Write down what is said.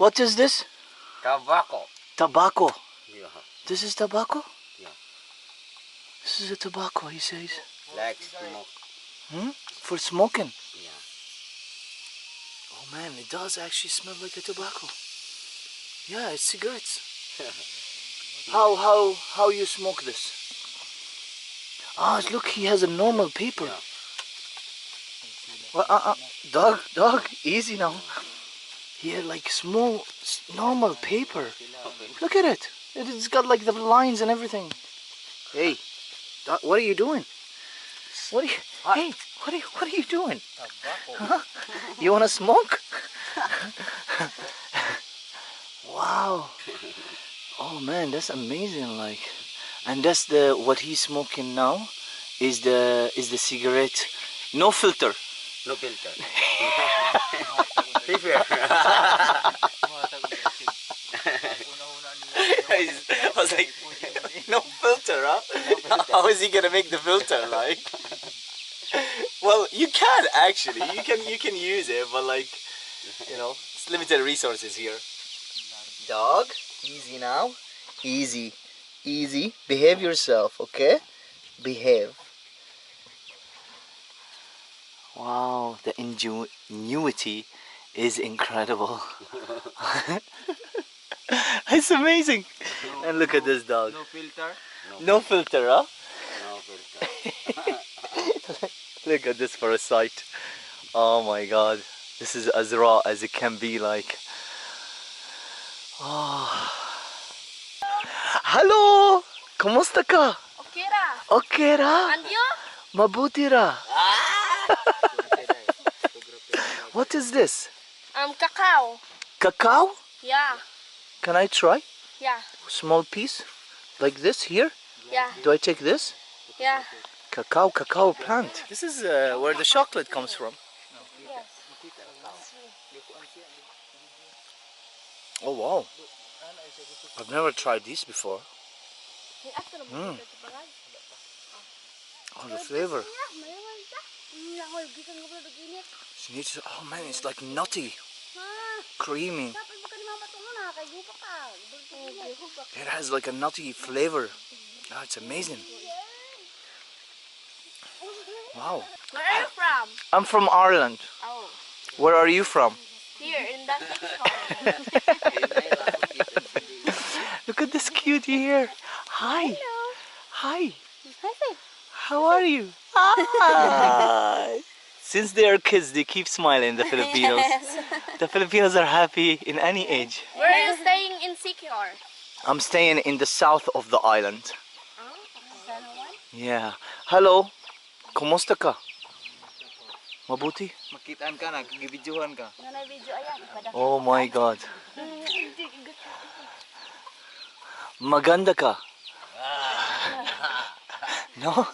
What is this? Tobacco. Tobacco. Yeah. This is tobacco? Yeah. This is a tobacco, he says. Like smoke. For smoking. Yeah. Oh man, it does actually smell like a tobacco. Yeah, it's cigarettes. How you smoke this? Ah, look, he has a normal paper. Yeah. Well, dog, easy now. He had like small, normal paper. Look at it. It's got like the lines and everything. Hey, dog, what are you doing? What are you? Hey, what are you doing? Huh? You wanna smoke? Wow. Oh man, that's amazing. Like, and that's what he's smoking now. Is the cigarette? No filter. No filter. I was like, no filter, huh? How is he gonna make the filter? Like, well, you can actually. You can use it, but like, it's limited resources here. Dog, easy now. Easy, easy. Behave yourself, okay? Behave. Wow, the ingenuity is incredible. It's amazing. And look at this dog. No filter. No filter, huh? No filter. Look at this for a sight. Oh my god. This is as raw as it can be, like. Oh. Hello! Kumusta ka? Okay ra. Okay ra? And you? Mabuti ra. What is this? Cacao. Cacao? Yeah. Can I try? Yeah. Small piece? Like this here? Yeah. Do I take this? Yeah. Cacao plant. This is where the chocolate comes from. Yes. Oh wow. I've never tried this before. Oh, the flavor. Oh man, it's like nutty. Creamy. It has like a nutty flavor. Oh, it's amazing. Wow. Where are you from? I'm from Ireland. Oh. Where are you from? Here in that picture. Look at this cutie here. Hi. Hello. Hi. Hi. How are you? Hi. Since they are kids, they keep smiling, the Filipinos. Yes. The Filipinos are happy in any age. Where are you staying in Secure? I'm staying in the south of the island. Oh, San Juan? Yeah. Hello. Kumusta ka? Mabuti? Makitaan ka, nag-videohan ka. Nanay video ayan. Oh my God. Maganda ka? No?